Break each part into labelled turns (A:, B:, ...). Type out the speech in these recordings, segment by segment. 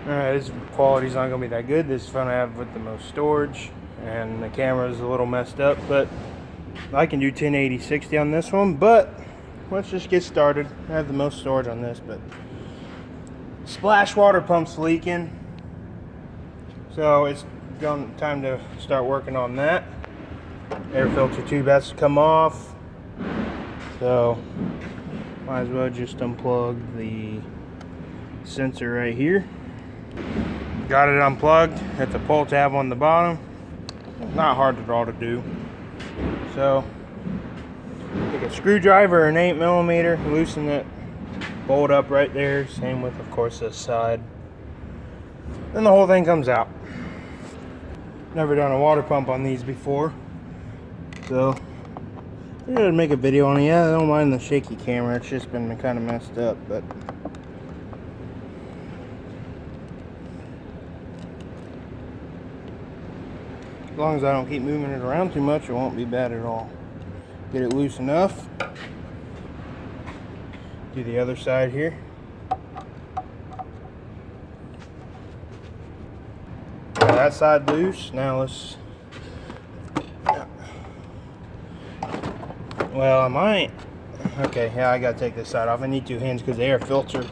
A: Alright, this quality's not going to be that good. This is phone I have with the most storage, and the camera is a little messed up, but I can do 1080-60 on this one. But let's just get started. I have the most storage on this, but splash water pump's leaking, so it's time to start working on that. Air filter tube has to come off, so might as well just unplug the sensor right here. Got it unplugged. It's a pull tab on the bottom. Not hard at all to do. So take a screwdriver, an 8mm, loosen it, bolt up right there. Same with, of course, this side. Then the whole thing comes out. Never done a water pump on these before, so I'm gonna make a video on it. Yeah, I don't mind the shaky camera. It's just been kind of messed up, but as long as I don't keep moving it around too much, it won't be bad at all. Get it loose enough. Do the other side here. Got that side loose. Now let's... Well, I might... Okay, yeah, I gotta take this side off. I need two hands because the air filter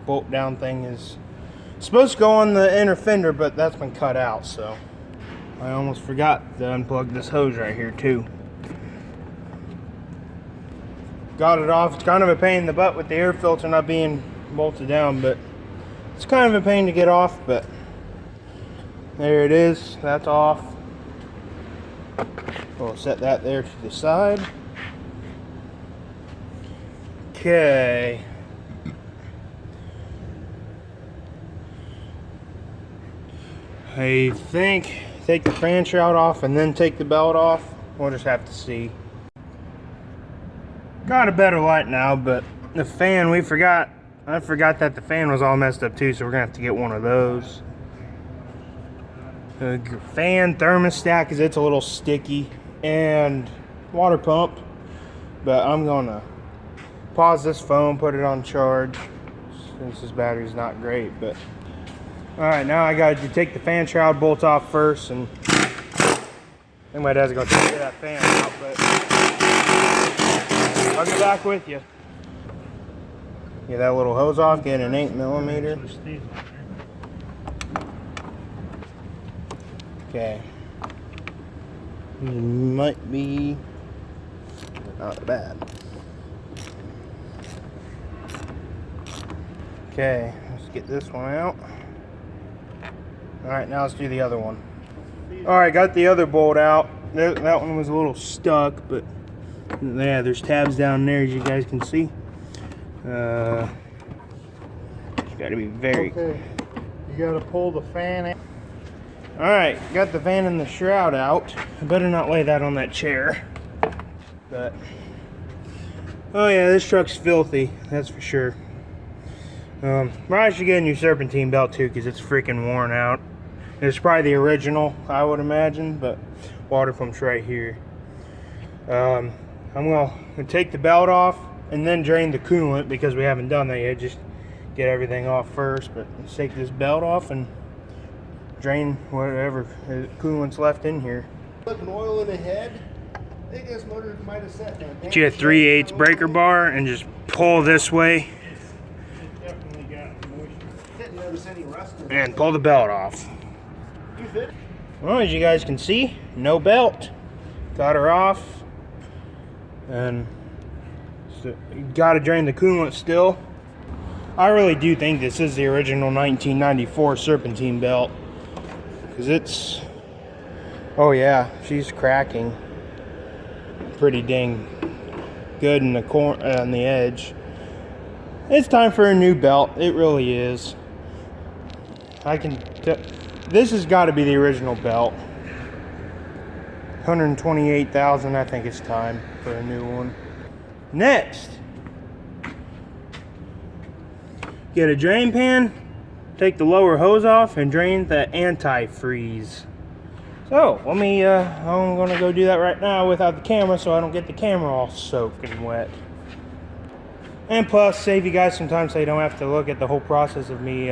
A: bolt down thing is supposed to go on the inner fender, but that's been cut out, so I almost forgot to unplug this hose right here too. Got it off. It's kind of a pain in the butt with the air filter not being bolted down, but it's kind of a pain to get off, but there it is. That's off. We'll set that there to the side. Okay. I think take the fan shroud off and then take the belt off. We'll just have to see. Got a better light now, but the fan, I forgot that the fan was all messed up too, so we're gonna have to get one of those. The fan thermostat, because it's a little sticky, and water pump. But I'm gonna pause this phone, put it on charge, since this battery's not great. But alright, now I got to take the fan shroud bolt off first, and then my dad's gonna take that fan out, but I'll be back with you. Get that little hose off, get an 8mm. Okay. It might be not bad. Okay, let's get this one out. Alright, now let's do the other one. Alright, got the other bolt out. That one was a little stuck, but yeah, there's tabs down there as you guys can see. You gotta be very...
B: Okay, you gotta pull the fan out.
A: Alright, got the fan and the shroud out. I better not lay that on that chair. But, oh yeah, this truck's filthy, that's for sure. Probably should get a new serpentine belt too, because it's freaking worn out. It's probably the original, I would imagine, but water pump's right here. I'm gonna take the belt off and then drain the coolant, because we haven't done that yet. Just get everything off first, but let's take this belt off and drain whatever coolant's left in here.
B: Putting oil in the head. I think this motor might have set there.
A: Get you a 3/8 breaker bar and just pull this way.
B: Definitely got moisture. Didn't notice any rust.
A: And pull the belt off.
B: You fit?
A: Well, as you guys can see, no belt. Got her off. And so, got to drain the coolant still. I really do think this is the original 1994 serpentine belt, because it's, oh yeah, she's cracking pretty dang good in the corner, on the edge. It's time for a new belt. It really is. I can tell this has got to be the original belt. 128,000. I think it's time for a new one. Next, get a drain pan, take the lower hose off, and drain the antifreeze. So let me, I'm gonna go do that right now without the camera, so I don't get the camera all soaking wet. And plus, save you guys some time so you don't have to look at the whole process of me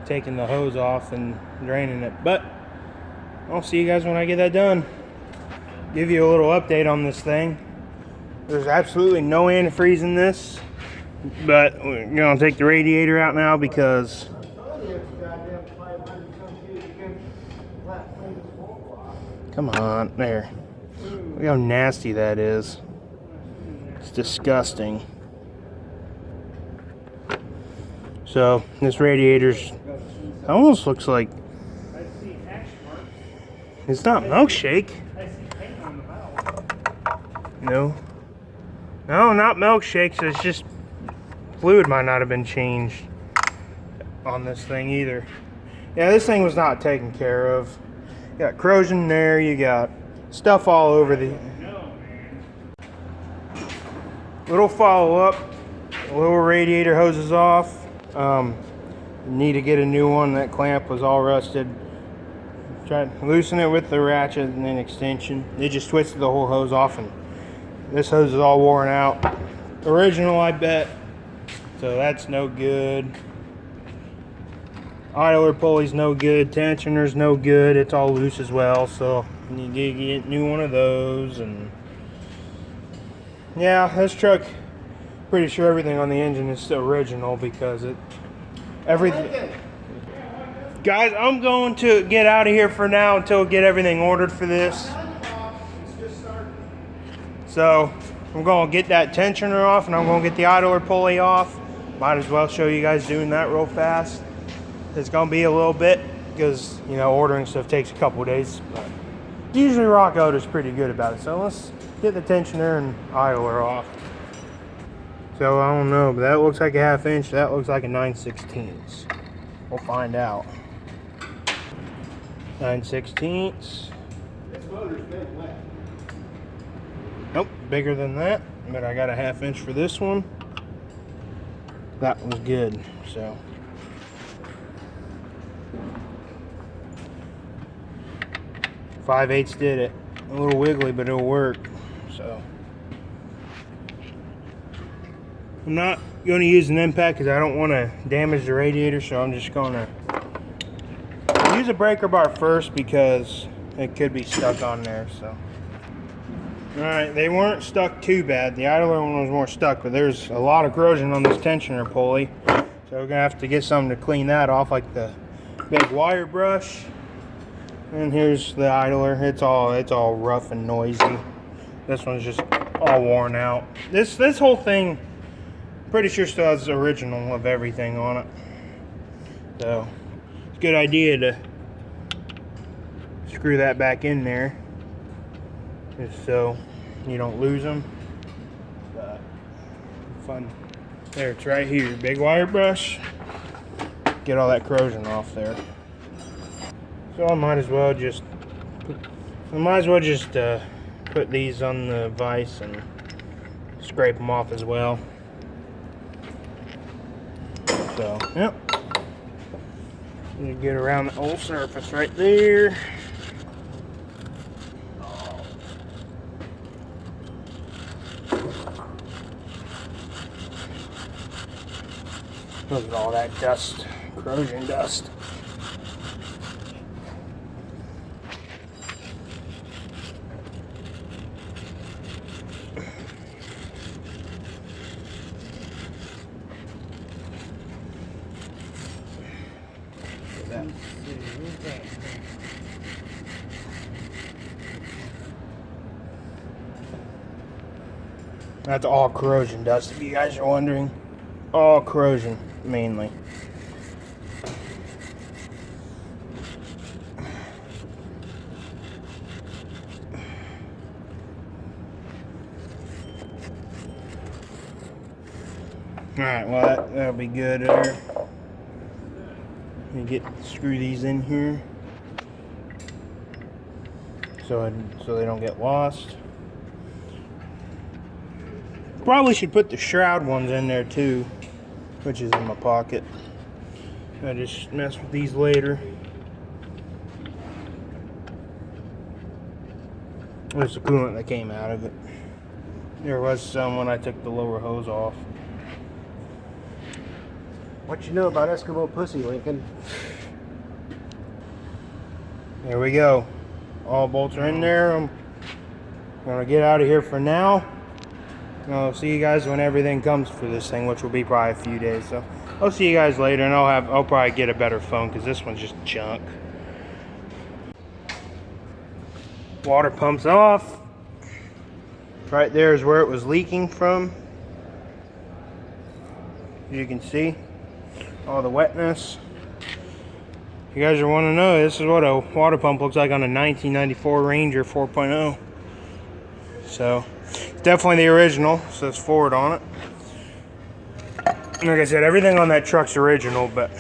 A: taking the hose off and draining it. But I'll see you guys when I get that done. Give you a little update on this thing. There's absolutely no antifreeze in this, but we're gonna take the radiator out now because come on, there. Look how nasty that is. It's disgusting. So this radiator's almost looks like it's not milkshake. No, not milkshakes. It's just fluid might not have been changed on this thing either. Yeah, this thing was not taken care of. You got corrosion there. You got stuff all over the. Little follow up. Little radiator hoses off. Need to get a new one. That clamp was all rusted. Try to loosen it with the ratchet and then extension. They just twisted the whole hose off, and this hose is all worn out. Original, I bet. So that's no good. Idler pulley's no good. Tensioner's no good. It's all loose as well. So you need to get a new one of those. And yeah, this truck, pretty sure everything on the engine is still original because everything. Guys, I'm going to get out of here for now until we get everything ordered for this. So I'm going to get that tensioner off, and I'm going to get the idler pulley off. Might as well show you guys doing that real fast. It's going to be a little bit because, you know, ordering stuff takes a couple of days. But usually Rock Auto is pretty good about it. So let's get the tensioner and idler off. So I don't know, but that looks like a 1/2 inch. That looks like a 9/16. We'll find out. 9/16.
B: This motor's been wet.
A: Nope, bigger than that. But I got a 1/2 inch for this one. That was good. So 5/8 did it. A little wiggly, but it'll work. So I'm not going to use an impact because I don't want to damage the radiator. So I'm just going to use a breaker bar first because it could be stuck on there. So alright, they weren't stuck too bad. The idler one was more stuck, but there's a lot of corrosion on this tensioner pulley. So we're gonna have to get something to clean that off, like the big wire brush. And here's the idler. It's all rough and noisy. This one's just all worn out. This whole thing, pretty sure still has the original of everything on it. So it's a good idea to screw that back in there, just so you don't lose them. But fun. There, it's right here. Big wire brush. Get all that corrosion off there. So I might as well just put these on the vise and scrape them off as well. So, yep. You get around the whole surface right there. Look at all that dust, corrosion dust. That's all corrosion dust, if you guys are wondering. All corrosion, mainly. Alright, well that'll be good there. You screw these in here so they don't get lost. Probably should put the shroud ones in there too, which is in my pocket. I just mess with these later. There's the coolant that came out of it. There was some when I took the lower hose off.
B: What you know about Eskimo pussy, Lincoln?
A: There we go. All bolts are in there. I'm gonna get out of here for now. I'll see you guys when everything comes for this thing, which will be probably a few days. So I'll see you guys later, and I'll probably get a better phone because this one's just junk. Water pumps off. Right there is where it was leaking from. As you can see, all the wetness. If you guys are wanting to know, this is what a water pump looks like on a 1994 Ranger 4.0. So, it's definitely the original. Says Ford on it. Like I said, everything on that truck's original, but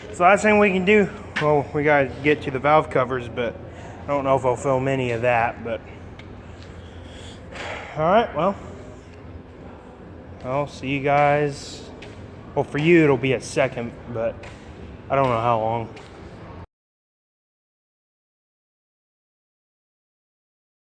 A: it's the last thing we can do. Well, we gotta get to the valve covers, but I don't know if I'll film any of that, but alright, well, I'll see you guys. Well, for you, it'll be a second, but I don't know how long.